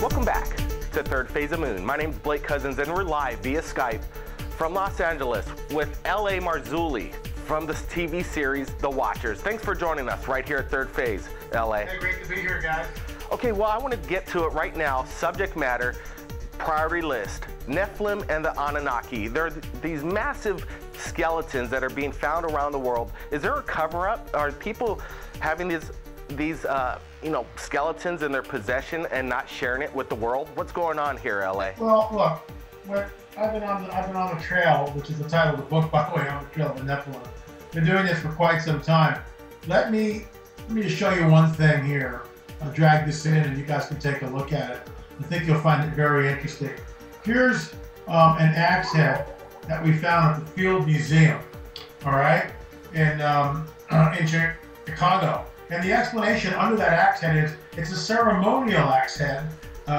Welcome back to Thirphaseofmoon. My name's Blake Cousins, and we're live via Skype from Los Angeles with L.A. Marzulli from the TV series The Watchers. Thanks for joining us right here at Third Phase, L.A. Hey, great to be here, guys. Okay, well, I want to get to it right now. Subject matter, priority list, Nephilim and the Annunaki. There are these massive skeletons that are being found around the world. Is there a cover-up? Are people having these skeletons in their possession and not sharing it with the world? What's going on here, LA? Well, look, I've been on the trail, which is the title of the book, by the way, On the Trail of the Nephilim. Been doing this for quite some time. Let me just show you one thing here. I'll drag this in, and you guys can take a look at it. I think you'll find it very interesting. Here's an axe head that we found at the Field Museum, all right, in Chicago. And the explanation under that axe head is it's a ceremonial axe head,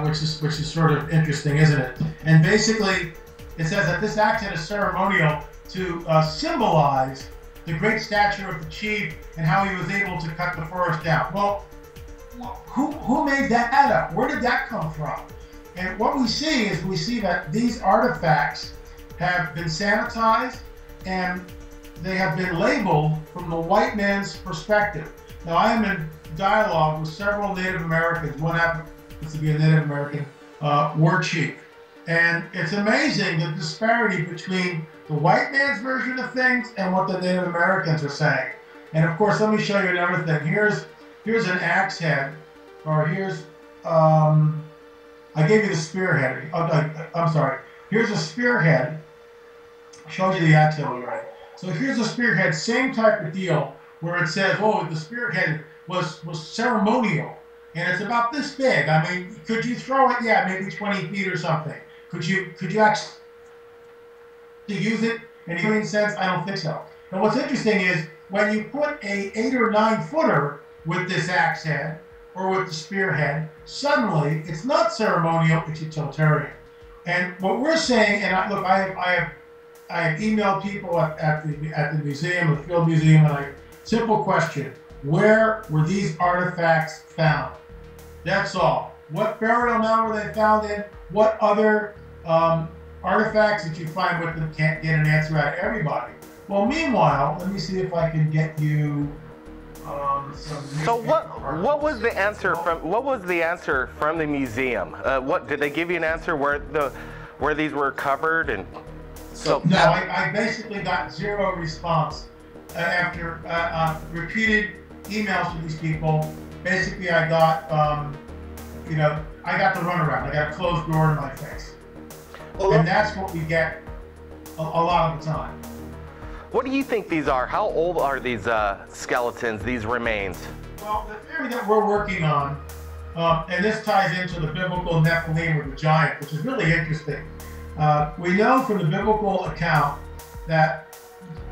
which is sort of interesting, isn't it? And basically, it says that this axe head is ceremonial to symbolize the great stature of the chief and how he was able to cut the forest down. Well, who made that up? Where did that come from? And what we see that these artifacts have been sanitized and they have been labeled from the white man's perspective. Now, I am in dialogue with several Native Americans. One happens to be a Native American war chief. And it's amazing the disparity between the white man's version of things and what the Native Americans are saying. And of course, let me show you another thing. Here's an axe head, or here's, I gave you the spearhead. I'm sorry. Here's a spearhead. I showed you the axe head already. So here's a spearhead, same type of deal, where it says, oh, the spearhead was ceremonial, and it's about this big. I mean, could you throw it? Yeah, maybe 20 feet or something. Could you actually use it in any sense? I don't think so. And what's interesting is when you put a 8 or 9 footer with this axe head or with the spearhead, suddenly it's not ceremonial, it's utilitarian. And what we're saying, and I have emailed people at the museum, the Field Museum, and simple question: where were these artifacts found? That's all. What burial mound were they found in? What other artifacts that you find with them can't get an answer out of everybody. Well, meanwhile, let me see if I can get you some. So what was the answer from the museum? What did they give you an answer where these were covered? And so no, I basically got zero response. After repeated emails to these people, basically I got, I got the runaround. I got a closed door in my face. And that's what we get a lot of the time. What do you think these are? How old are these skeletons, these remains? Well, the theory that we're working on, and this ties into the biblical Nephilim or the giant, which is really interesting. We know from the biblical account that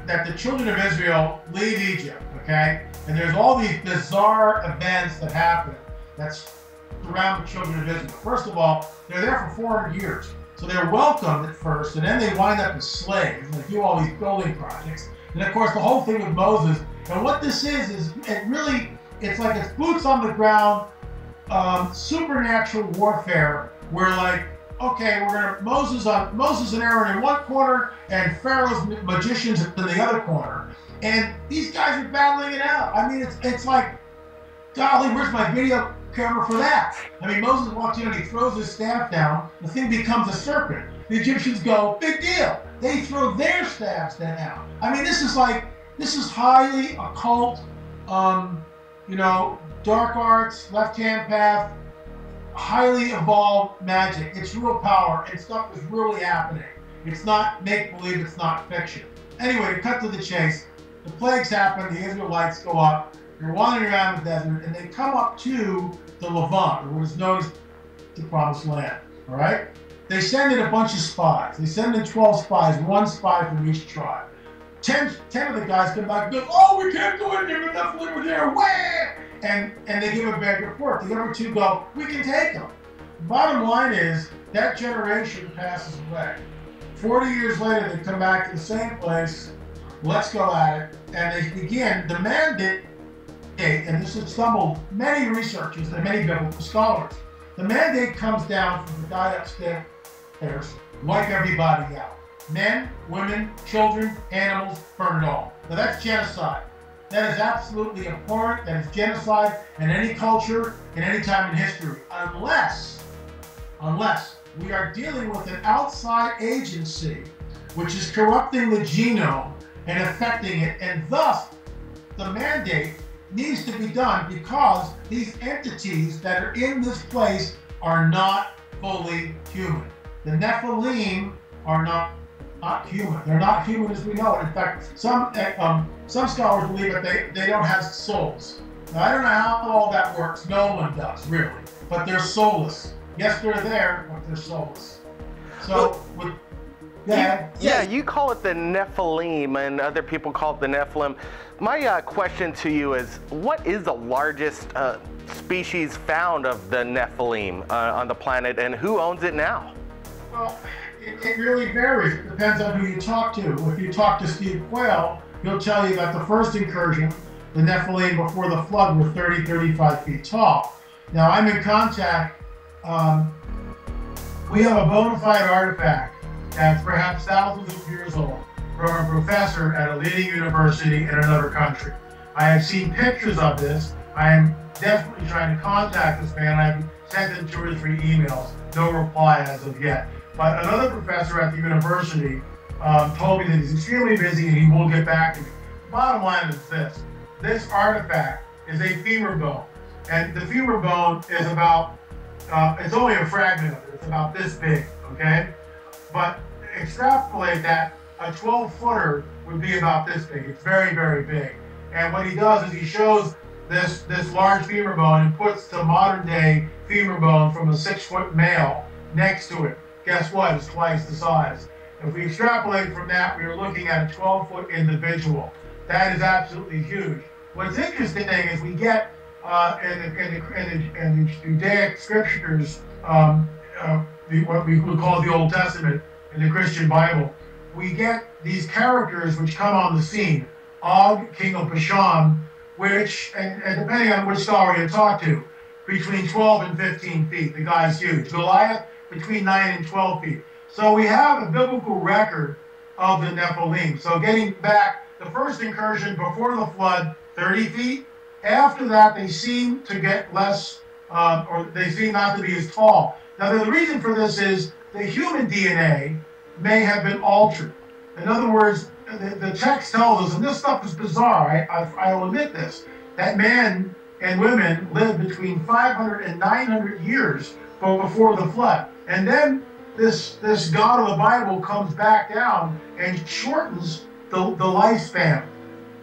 the children of Israel leave Egypt, okay? And there's all these bizarre events that happen that's around the children of Israel. First of all, they're there for 400 years. So they're welcomed at first, and then they wind up as slaves, and they do all these building projects. And of course, the whole thing with Moses, and what this is it's like it's boots on the ground, supernatural warfare, where like, okay, we're gonna Moses and Aaron in one corner and Pharaoh's magicians in the other corner, and these guys are battling it out. I mean, it's like, golly, where's my video camera for that? I mean, Moses walks in and he throws his staff down. The thing becomes a serpent. The Egyptians go, big deal. They throw their staffs then out. I mean, this is highly occult, dark arts, left-hand path, highly evolved magic. It's real power, and stuff is really happening. It's not make-believe, it's not fiction. Anyway, to cut to the chase, the plagues happen, the Israelites go up, they're wandering around the desert, and they come up to the Levant, or what is known as the Promised Land, all right? They send in a bunch of spies. They send in 12 spies, 1 spy from each tribe. 10 of the guys come back and go, oh, we can't do anything, we're not over there, wah! And they give a bad report. The other 2 go, we can take them. Bottom line is, that generation passes away. 40 years later, they come back to the same place, let's go at it, and they begin the mandate, and this has stumbled many researchers and many biblical scholars. The mandate comes down from the guy upstairs, wipe everybody out. Men, women, children, animals, burn it all. Now that's genocide. That is absolutely abhorrent. That is genocide in any culture, in any time in history. Unless we are dealing with an outside agency which is corrupting the genome and affecting it, and thus the mandate needs to be done because these entities that are in this place are not fully human. The Nephilim are not human. They're not human as we know it. In fact, some scholars believe that they don't have souls. Now, I don't know how all that works. No one does, really. But they're soulless. Yes, they're there, but they're soulless. So, yeah, you call it the Nephilim, and other people call it the Nephilim. My question to you is, what is the largest species found of the Nephilim on the planet, and who owns it now? Well, it really varies. It depends on who you talk to. If you talk to Steve Quayle, he'll tell you that the first incursion, the Nephilim before the flood, were 30, 35 feet tall. Now, I'm in contact. We have a bona fide artifact that's perhaps thousands of years old from a professor at a leading university in another country. I have seen pictures of this. I am desperately trying to contact this man. I've sent him 2 or 3 emails. No reply as of yet. But another professor at the university told me that he's extremely busy and he will get back to me. The bottom line is this. This artifact is a femur bone. And the femur bone is about, it's only a fragment of it. It's about this big, okay? But extrapolate that, a 12-footer would be about this big. It's very, very big. And what he does is he shows this large femur bone and puts the modern-day femur bone from a 6-foot male next to it. Guess what? It's twice the size. If we extrapolate from that, we are looking at a 12-foot individual. That is absolutely huge. What's interesting is we get in the Judaic scriptures, what we would call the Old Testament in the Christian Bible, we get these characters which come on the scene. Og, king of Bashan, which, and depending on which scholar you talk to, between 12 and 15 feet. The guy's huge. Goliath, between 9 and 12 feet. So we have a biblical record of the Nephilim. So getting back, the first incursion before the flood, 30 feet. After that, they seem to get less, or they seem not to be as tall. Now, the reason for this is the human DNA may have been altered. In other words, the text tells us, and this stuff is bizarre, I'll admit this, that men and women lived between 500 and 900 years before the flood. And then this God of the Bible comes back down and shortens the lifespan.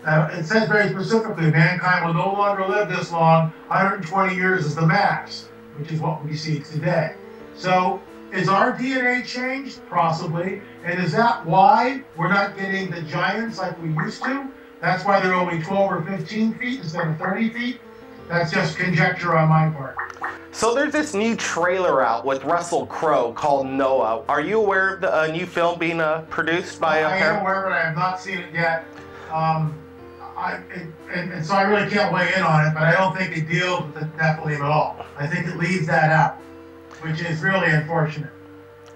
It says very specifically, mankind will no longer live this long. 120 years is the max, which is what we see today. So is our DNA changed? Possibly. And is that why we're not getting the giants like we used to? That's why they're only 12 or 15 feet instead of 30 feet? That's just conjecture on my part. So there's this new trailer out with Russell Crowe called Noah. Are you aware of the new film being produced by I am aware, but I have not seen it yet. And so I really can't weigh in on it, but I don't think it deals with the Nephilim at all. I think it leaves that out, which is really unfortunate.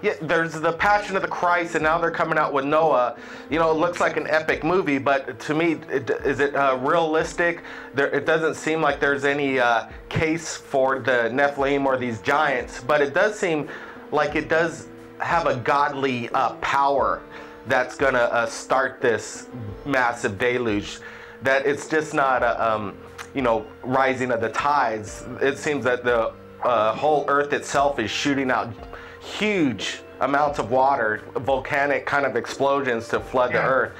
Yeah, there's the Passion of the Christ, and now they're coming out with Noah. You know, it looks like an epic movie, but to me, is it realistic? It doesn't seem like there's any case for the Nephilim or these giants, but it does seem like it does have a godly power that's going to start this massive deluge. That it's just not a, you know, rising of the tides. It seems that the whole earth itself is shooting out huge amounts of water, volcanic kind of explosions to flood the earth.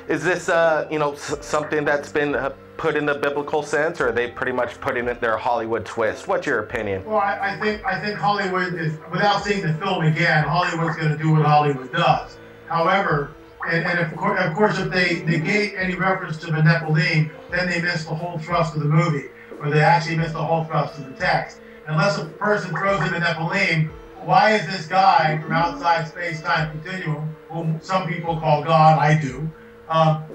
Is this, you know, something that's been put in the biblical sense, or are they pretty much putting it their Hollywood twist? What's your opinion? Well, I think Hollywood is, without seeing the film again, Hollywood's going to do what Hollywood does. However, and of course, if they negate any reference to the Nephilim, then they miss the whole thrust of the movie, or they actually miss the whole thrust of the text. Unless a person throws in the Nephilim, why is this guy from outside space-time continuum, whom some people call God, I do,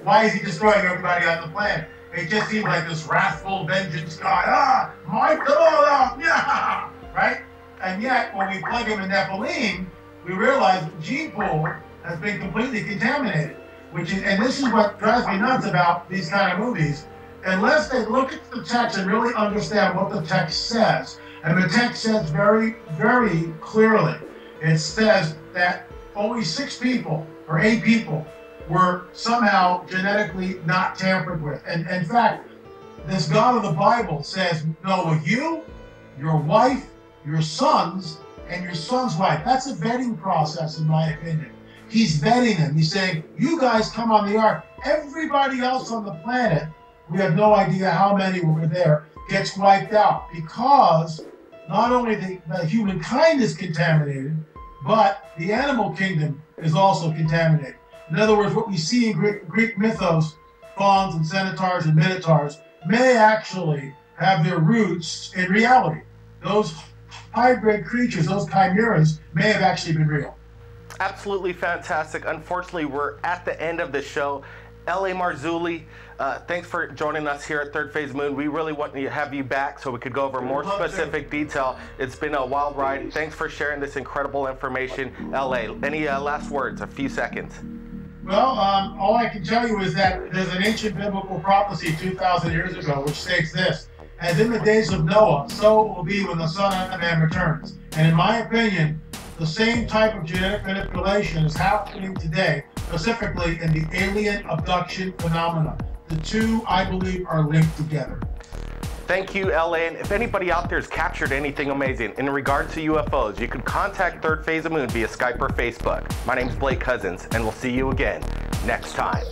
why is he destroying everybody on the planet? It just seems like this wrathful vengeance God, my God, yeah, right? And yet, when we plug in the Nephilim, we realize the gene pool has been completely contaminated. And this is what drives me nuts about these kind of movies. Unless they look at the text and really understand what the text says, and the text says very, very clearly, it says that only 6 people or 8 people were somehow genetically not tampered with. And in fact, this God of the Bible says, no, you, your wife, your sons, and your son's wife. That's a vetting process, in my opinion. He's vetting them. He's saying, you guys come on the ark. Everybody else on the planet, we have no idea how many were there, gets wiped out, because not only the humankind is contaminated, but the animal kingdom is also contaminated. In other words, what we see in Greek mythos, fauns and centaurs and minotaurs, may actually have their roots in reality. Those hybrid creatures, those chimeras, may have actually been real. Absolutely fantastic. Unfortunately, we're at the end of the show. L.A. Marzulli, thanks for joining us here at Third Phase Moon. We really want to have you back so we could go over more specific detail. It's been a wild ride. Thanks for sharing this incredible information. L.A., any last words? A few seconds. Well, all I can tell you is that there's an ancient biblical prophecy 2,000 years ago which states this: as in the days of Noah, so it will be when the Son of Man returns. And in my opinion, the same type of genetic manipulation is happening today, specifically in the alien abduction phenomena. The two, I believe, are linked together. Thank you, LA. And if anybody out there has captured anything amazing in regard to UFOs, you can contact Third Phase of Moon via Skype or Facebook. My name's Blake Cousins, and we'll see you again next time.